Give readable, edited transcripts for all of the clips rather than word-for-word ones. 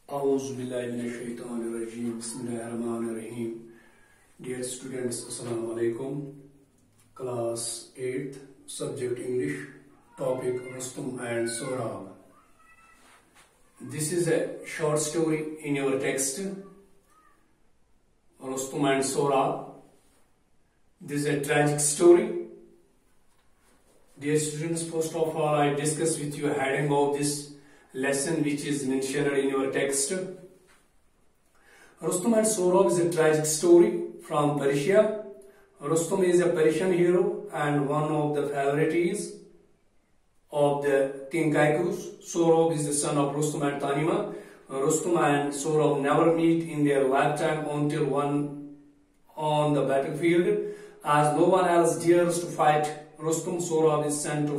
A'udhu billahi minash shaitanir rajim. Bismillahirrahmanirrahim. Dear students, Assalamu alaikum. Class 8th, subject English, topic Rustum and Sohrab. This is a short story in your text, Rustum and Sohrab. This is a tragic story. Dear students, first of all, I discuss with you heading of this lesson which is mentioned in your text. Rustum and Sohrab is a tragic story from Persia. Rustum is a Persian hero and one of the favorites of the King Kaikous. Sohrab is the son of Rustum and Tanima. Rustum and Sohrab never meet in their lifetime until one on the battlefield. As no one else dares to fight Rustum, Sohrab is sent to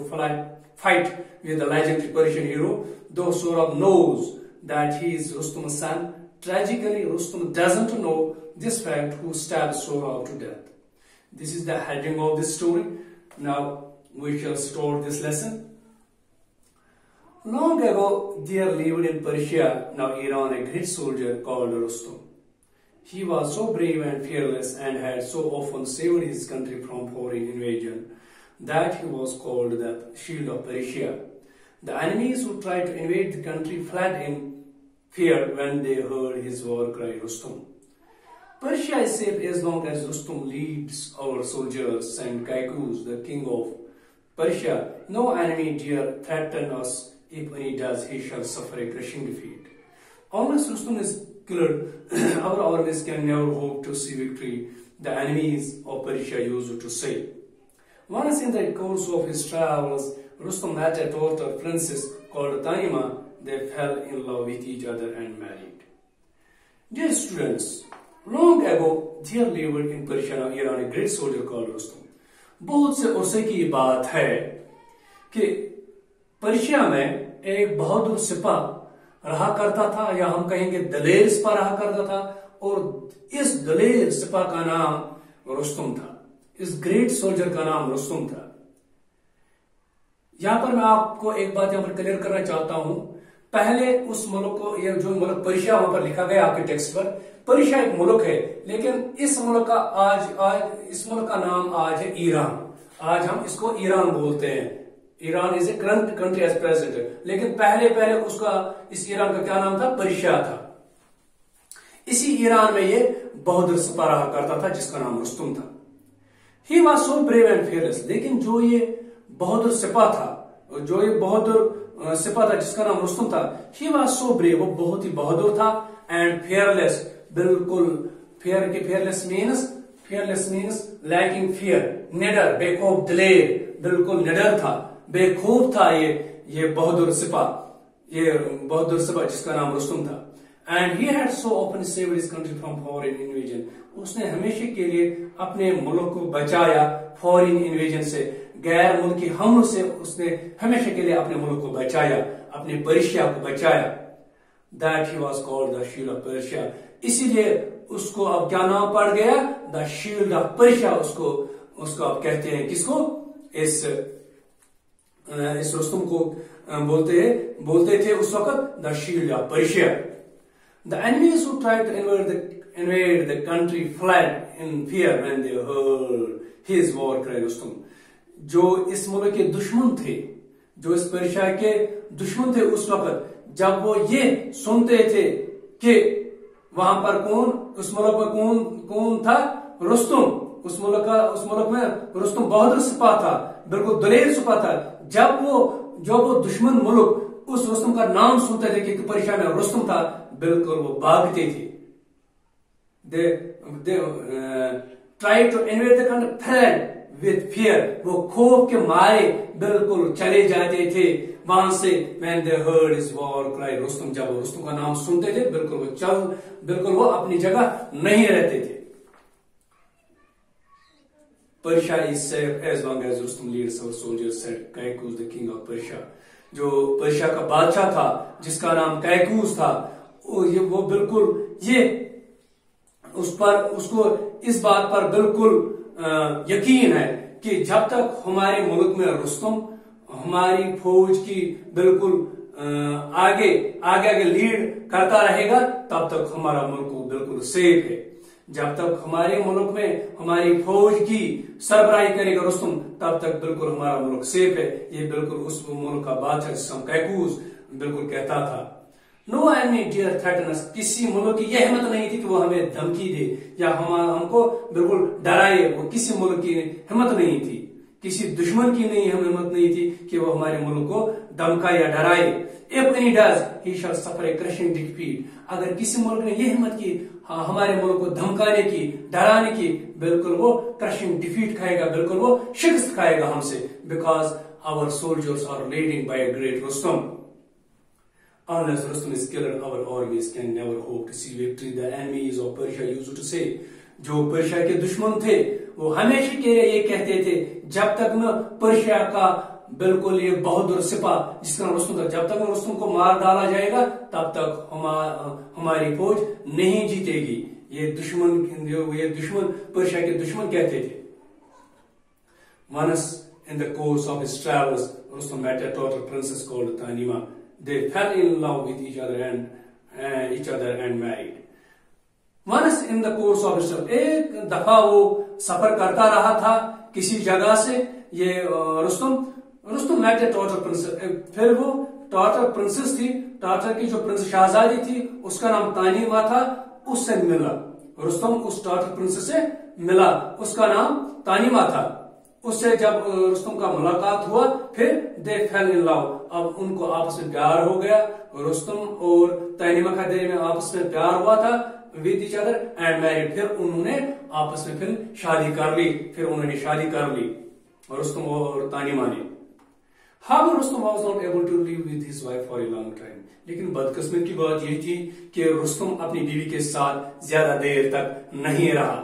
fight with the legendary Persian hero. Though Sohrab knows that he is Rustum's son, tragically Rustum doesn't know this fact who stabbed Sohrab to death. This is the heading of this story. Now we shall start this lesson. Long ago there lived in Persia, now Iran, a great soldier called Rustum. He was so brave and fearless and had so often saved his country from foreign invasion that he was called the Shield of Persia. The enemies who tried to invade the country fled in fear when they heard his war cry, Rustum. Persia is safe as long as Rustum leads our soldiers, and Kaikous, the king of Persia. No enemy dare threaten us. If any does, he shall suffer a crushing defeat. Unless Rustum is killed, our armies can never hope to see victory, the enemies of Persia used to say. Once in the course of his travels, Rustum met a daughter princess called Tanima. They fell in love with each other and married. Dear students, long ago there lived in Persia, Iran, a great soldier called Rustum. बहुत से उर्से की बात है कि Persia में एक बहादुर सिपाह रहा करता था, या हम कहेंगे दलेर सिपाह रहा करता था, और इस दलेर सिपाह का नाम रुस्तुम था. इस ग्रेट सोल्जर का नाम रुस्तुम था. यहां पर मैं आपको एक बात यहां पर क्लियर करना चाहता हूं. पहले उस मुल्क को, ये जो मुल्क पर्शिया वहां पर लिखा गया आपके टेक्स्ट पर, पर्शिया एक मुल्क है, लेकिन इस मुल्क का इस मुल्क का नाम आज है ईरान. आज हम इसको ईरान बोलते हैं. Iran is a current country as present, लेकिन पहले उसका, इस ईरान का क्या नाम था? पर्शिया था. इसी ईरान में ये बहादुर सिपाह रहा करता था जिसका नाम रुस्तुम था. He was so brave and fearless. लेकिन जो ये बहादुर सिपाह था, जो ये बहादुर सिपाह था जिसका नाम रुस्तुम था, he was so brave, वो बहुत ही बहादुर था, and fearless, बिल्कुल fearless means lacking fear, निडर, बेखौफ, दिलेर, बिल्कुल निडर था, बेखौफ था ये बहादुर सिपाह जिसका नाम रुस्तुम था. And he had so often saved his country from foreign invasion. उसने हमेशा के लिए अपने मुल्क को बचाया फॉरेन इन्वेजन से, गैर मुल्की हमलों से. उसने हमेशा के लिए अपने मुल्क को बचाया, अपने पर्शिया को बचाया. That he was called the Shield of Persia. इसीलिए उसको अब क्या नाम पड़ गया? The Shield of Persia. उसको अब कहते हैं किसको? इस रुस्तुम को बोलते थे उस वक्त the Shield of Persia. The enemies who tried to invade the country fled in fear when they heard his war cry, Rustum. जो इस मुल्क के दुश्मन थे, जो इस पर्शिया के दुश्मन थे, उस वक्त जब वो ये सुनते थे कि वहां पर उस मुल्क में कौन था? रुस्तुम. उस मुल्क में रुस्तुम बहादुर सिपाह था, बिल्कुल दलेर सिपाह था. जब वो दुश्मन मुल्क उस रुस्तुम का नाम सुनते थे कि पर्शिया में रुस्तुम था, बिल्कुल वो भागते थे. They tried to invade the country, fled with fear. वो खौफ के मारे बिल्कुल चले जाते थे वहां से. When they heard his war cry, Rustam, जब वो रुस्तुम का नाम सुनते थे, बिल्कुल वो अपनी जगह नहीं रहते थे. Persia is safe as long as Rustum leads our soldiers, said Kaikous, the king of Persia. जो पर्शिया का बादशाह था जिसका नाम कैकूस था, वो बिल्कुल उसको इस बात पर बिल्कुल यकीन है कि जब तक हमारे मुल्क में रुस्तुम, हमारी फौज की बिल्कुल आगे आगे लीड करता रहेगा तब तक हमारा मुल्क बिल्कुल सेफ है। जब तक हमारे मुल्क में हमारी फौज की सरबराही करेगा रुस्तम तब तक बिल्कुल हमारा मुल्क सेफ है। ये बिल्कुल उस मुल्क का बादशाह जिसम कैकूस बिल्कुल कहता था। नो एनी डियर थ्रेटनस, किसी मुल्क की यह हिम्मत नहीं थी कि वो हमें धमकी दे या हमको बिल्कुल डराए। वो किसी मुल्क की हिम्मत नहीं थी, किसी दुश्मन की नहीं हिम्मत नहीं थी कि वो हमारे मुल्क को धमकाए या डराए। If any does, he shall suffer a crushing defeat. अगर किसी मुल्क ने ये हिम्मत की हमारे मुल्क को धमकाने की, डराने की, बिल्कुल वो क्रशिंग डिफीट खाएगा, बिल्कुल वो शिकस्त खाएगा हमसे। Because our soldiers are leading by a great Rustam. Unless Rustam is killed, our armies can never hope to see victory. The enemies of Persia used to say. जो पर्शिया के दुश्मन थे वो हमेशा के लिए ये कहते थे जब तक न पर्शिया का बिल्कुल ये बहादुर सिपा जिसका नाम रुस्तम था, जब तक रुस्तम को मार डाला जाएगा तब तक हमारी फौज नहीं जीतेगी। ये दुश्मन पर्शिया के दुश्मन कहते थे। Once in the course of his travels, Rustam met a daughter princess called Tanima. They fell in love with each other and married. Once in the course of his travels, एक दफा वो सफर करता रहा था किसी जगह से। ये Rustam met a daughter princess, फिर वो daughter princess थी, daughter की जो प्रिंस शहजादी थी उसका नाम तानीमा था, उससे मिला। रुस्तम उस daughter princess से मिला, उसका नाम तानीमा था। उससे जब रुस्तम का मुलाकात हुआ फिर दे फेल इन लव, अब उनको आपस में प्यार हो गया। रुस्तम और तानीमा का दिल में आपस में प्यार हुआ था with each other and married. फिर उन्होंने आपस में फिर शादी कर ली, रुस्तम और तानीमा ने। However, Rustam was not able to live with his wife for a long time. लेकिन बदकिस्मत की बात यही थी कि रुस्तम अपनी बीवी के साथ ज्यादा देर तक नहीं रहा।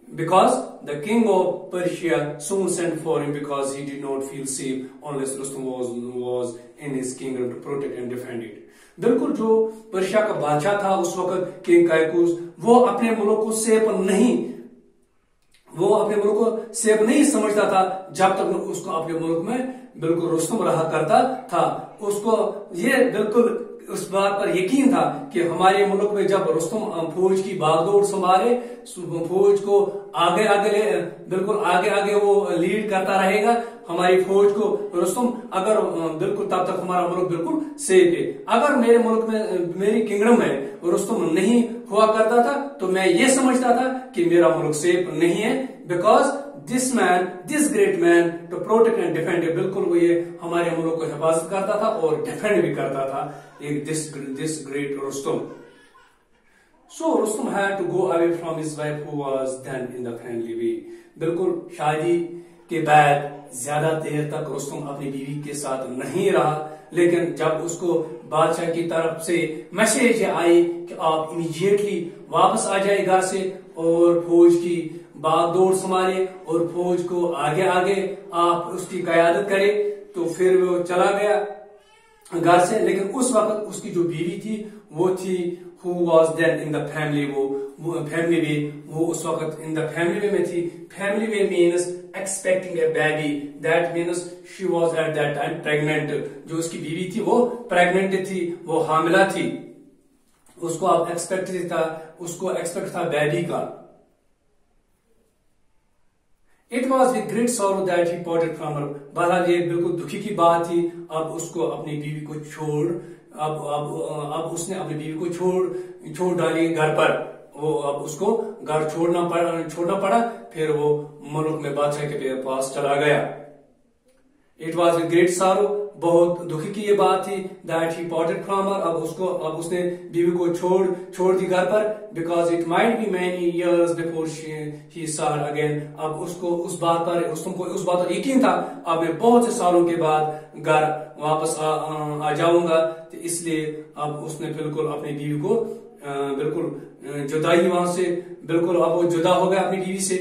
Because the king of Persia soon sent for him because he did not feel safe unless Rustam was in his kingdom to protect and defend it. बिल्कुल जो पर्शिया का बादशाह था उस वक्त किंग कैकूस, वो अपने मुल्क को सेफ नहीं समझता था जब तक उसको अपने मुल्क में बिल्कुल रुस्तम रहा करता था। उसको ये बिल्कुल उस बात पर यकीन था कि हमारे मुल्क में जब रुस्तम फौज की बागडोर संभाले, फौज को आगे वो लीड करता रहेगा हमारी फौज को रुस्तम, अगर बिल्कुल तब तक हमारा मुल्क बिल्कुल सेफ है। अगर मेरे मुल्क में मेरी किंगडम में रुस्तम नहीं हुआ करता था तो मैं ये समझता था कि मेरा मुल्क सेफ नहीं है। Because this great man to protect and defend, बिल्कुल वो ये हमारे मुल्क को हिफाजत करता था और डिफेंड भी करता था this great Rustam. So Rustam had to go away from his wife who was then in the family way. बिल्कुल शादी के बाद ज्यादा देर तक रुस्तम अपनी बीवी के साथ नहीं रहा, लेकिन जब उसको बादशाह की तरफ से मैसेज आई कि आप इमीडिएटली वापस आ जाए घर से और फौज की बागडोर संभाले और फौज को आगे आप उसकी क़यादत करें, तो फिर वो चला गया घर से। लेकिन उस वक्त उसकी जो बीवी थी वो थी who was then in the family, वो family way, वो उस वक्त in the family way में थी। Family way means expecting a baby, that means she was at that time pregnant। जो उसकी बीवी थी वो pregnant थी, वो हामिला थी, उसको अब एक्सपेक्ट था बेबी का। It was with great sorrow that he parted from her। बहरहाल ये बिल्कुल दुखी की बात थी। अब उसको अपनी बीवी को अब उसने अपनी बीवी को छोड़ डाली घर पर। वो अब उसको घर छोड़ना पड़ा। फिर वो मुल्क में बादशाह के पास चला गया। It was with great sorrow, बहुत दुखी की ये बात थी that he parted from her। अब उसने बीवी को छोड़ दी घर पर। Because it might be many years before he saw her again। अब उसको उस बात पर यकीन था अब मैं बहुत से सालों के बाद घर वापस आ जाऊंगा, तो इसलिए अब उसने बिल्कुल अपनी बीवी को बिल्कुल जुदाई वहां से बिल्कुल अब वो जुदा हो गया अपनी बीवी से।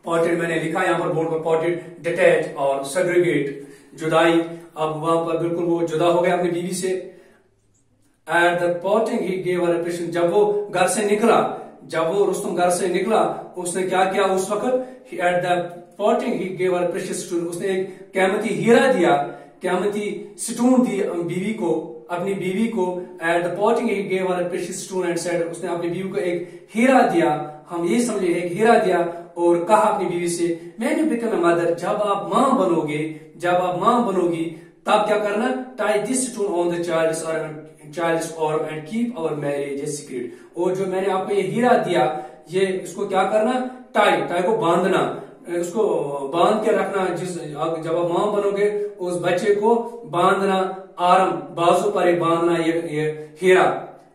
पॉटेड मैंने लिखा यहाँ पर बोर्ड पर, पॉटेड डिटैच और सेग्रीगेट, जुदाई। अब वहां पर बिल्कुल वो जुदा हो गया अपनी बीवी से। At the parting he gave her precious, जब वो रुस्तम घर से निकला उसने क्या किया उस वक्त। At the parting he gave her precious stone, उसने एक कीमती हीरा दिया। क़यामती स्टोन दी बीवी को, अपनी बीवी को at the potting he gave her a precious stone and said, उसने अपनी बीवी को एक हीरा दिया, हम ये समझे एक हीरा दिया और कहा अपनी बीवी से when you become a mother, जब आप मां बनोगी तब क्या करना, tie this stone on the child's और and keep our marriage a secret, और जो मैंने आपको ये हीरा दिया ये इसको क्या करना, टाई को बांधना, उसको बांध के रखना, जब आप मां बनोगे उस बच्चे को बांधना, आरम बाजू पर बांधना ये हीरा,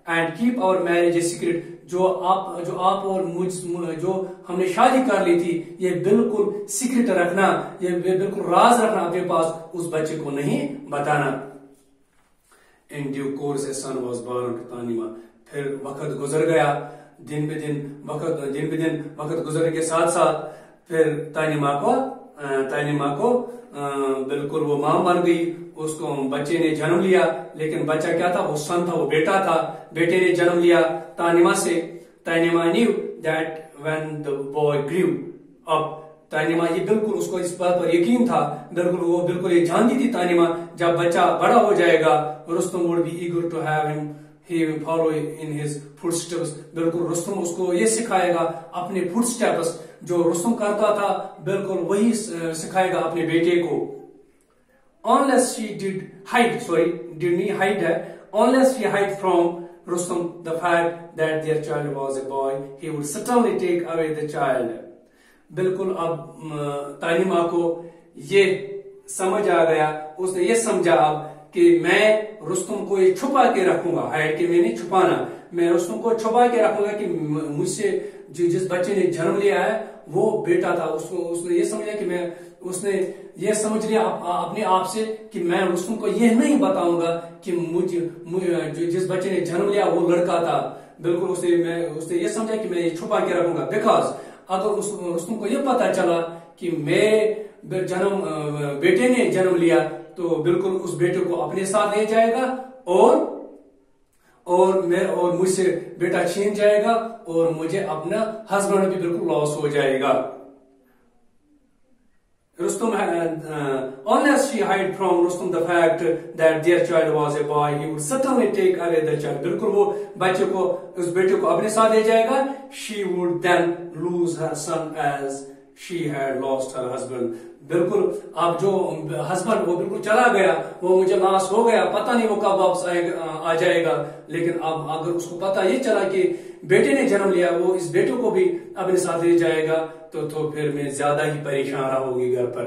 and keep our marriage a secret, जो आप और मुझ जो हमने शादी कर ली थी ये बिल्कुल सीक्रेट रखना, ये बिल्कुल राज रखना अपने पास, उस बच्चे को नहीं बताना। In due course a son was born to Tanima, फिर वक्त गुजर गया, दिन पे दिन वक्त गुजरने के साथ साथ फिर तानिमा को बिल्कुल वो मां बन गई, उसको बच्चे ने जन्म लिया, लेकिन बच्चा क्या था, वो सन था, वो बेटा था, बेटे ने जन्म लिया तानिमा से। Tanima knew that when the boy grew up, Tanima ये बिल्कुल उसको इस बात पर यकीन था, बिल्कुल ये जानती थी तानिमा, जब बच्चा बड़ा हो जाएगा Rustam would be eager to have him, he will follow in his footsteps, बिल्कुल रुस्तम उसको ये सिखाएगा अपने फुटस्टेप्स, जो रुस्तम करता था बिल्कुल वही सिखाएगा अपने बेटे को। unless she did hide from Rustam the fact that their child was a boy, he would certainly take away the child। बिल्कुल अब तानिमा को ये समझ आ गया, उसने ये समझा अब कि मैं रुस्तम को ये छुपा के रखूंगा, हाइड के मैंने छुपाना, मैं रुस्तम को छुपा के रखूंगा कि मुझसे जिस बच्चे ने जन्म लिया है वो बेटा था, उसने ये समझा कि उसने ये समझ लिया अपने आप से कि मैं रुस्तम को ये नहीं बताऊंगा कि जिस बच्चे ने जन्म लिया वो लड़का था, बिल्कुल उसने ये समझा कि मैं ये छुपा के रखूंगा, बिकॉज अगर रुस्तम को ये पता चला कि बेटे ने जन्म लिया तो बिल्कुल उस बेटे को अपने साथ ले जाएगा और मुझसे बेटा छीन जाएगा और मुझे अपना हस्बैंड भी बिल्कुल लॉस हो जाएगा। Rustam unless she hid from Rustam the fact that their child was a boy, he would certainly take away the child। बिल्कुल वो बच्चे को, उस बेटे को अपने साथ ले जाएगा। She would then lose her son as she had lost her husband। बिल्कुल अब जो हस्बैंड वो बिल्कुल चला गया, वो मुझे लॉस हो गया, पता नहीं वो कब वापस आ जाएगा, लेकिन अब अगर उसको पता ये चला कि बेटे ने जन्म लिया, वो इस बेटे को भी अपने साथ ले जाएगा तो फिर मैं ज्यादा ही परेशान रहूंगी घर पर।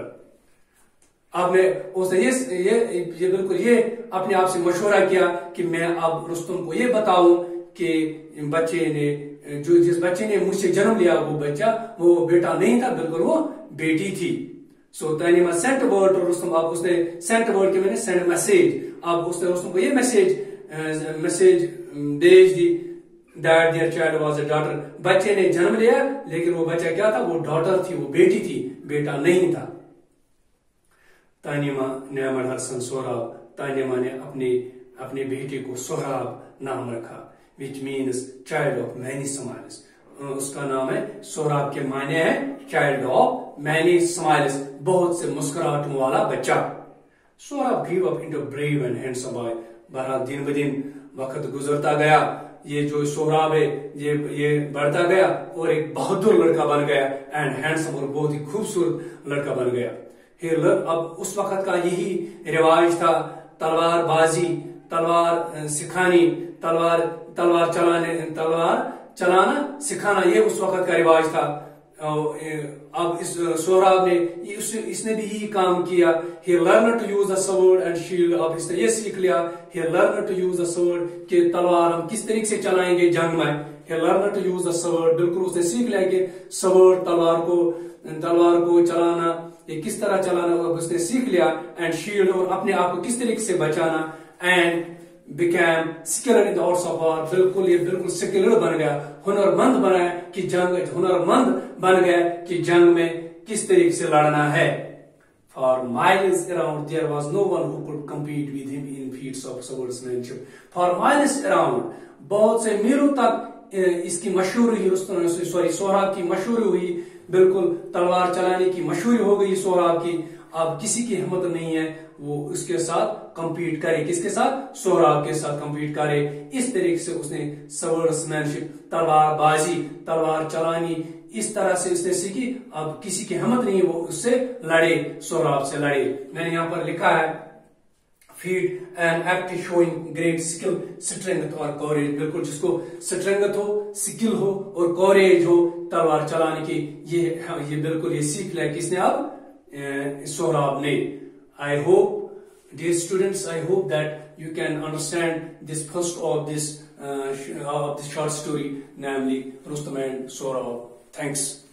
उसने ये बिल्कुल ये अपने आप से मशवरा किया कि मैं अब रुस्तम को ये बताऊं कि जिस बच्चे ने मुझसे जन्म लिया वो बेटा नहीं था, बिल्कुल वो बेटी थी। सो तानिमा सेंट वर्ड टू रुस्तम, अब उसने सेंट वर्ड के मैंने सेंड मैसेज, अब उसने रुस्तम को ये मैसेज भेज दी that their child was a daughter, बच्चे ने जन्म लिया लेकिन वो बच्चा क्या था, वो डॉटर थी, वो बेटी थी, बेटा नहीं था। तानिमा named her son सोहराब, तानिमा ने अपने बेटे को सोहराब नाम रखा, which means child of many smiles। उसका नाम है सोहराब के मायने है child of many smiles, बहुत से मुस्कुराहटों वाला बच्चा। Sohrab grew up into a brave and handsome boy। बहरहाल दिन ब दिन वक्त गुजरता गया, ये जो सोहराब है ये बढ़ता गया और एक बहादुर लड़का बन गया, एंड हैंडसम, और बहुत ही खूबसूरत लड़का बन गया। अब उस वक्त का यही रिवाज था, तलवारबाजी, तलवार सिखानी, तलवार चलाना सिखाना, ये उस वक्त का रिवाज था। अब इस सोहराब ने इसने भी यही काम किया। He learned to use the sword and shield। अब इसने ये सीख लिया, he learned to use the sword, कि तलवार हम किस तरीके से चलाएंगे जंग में। He learned to use the sword, बिल्कुल उसने सीख लिया कि sword तलवार को चलाना, ये किस तरह चलाना, उसने सीख लिया। And shield, और अपने आप को किस तरीके से बचाना। And became skilled in the arts of war, बिल्कुल स्किल्ड बन गया, हुनरमंद बन गया कि जंग में किस तरीके से लड़ना है। For miles around there was no one who could compete with him in feats of swordsmanship। For miles around, बहुत से मीलों तक इसकी मशहूरी सोहराब की मशहूरी हुई, बिल्कुल तलवार चलाने की मशहूरी हो गई सोहराब की। اب کسی کی ہمت نہیں ہے وہ اس کے ساتھ کمپیٹ کرے. کس کے ساتھ؟ سہراب کے ساتھ کمپیٹ کرے. اس طریقے سے اس نے سورڈس مین شپ، تلوار بازی، تلوار چلانی، اس طرح سے اس نے سیکھی. اب کسی کی ہمت نہیں ہے وہ اس سے لڑے، سہراب سے لڑے. میں نے یہاں پر لکھا ہے feat an act showing great skill, strength اور کوریج. بالکل جس کو اسٹرینگتھ ہو، اسکل ہو اور کوریج ہو تلوار چلانے کی، یہ بالکل یہ سیکھ لے کس نے؟ اب سہراب نے. I hope, dear students, I hope that you can understand this first of this short story, namely Rustam and Sohrab. Thanks.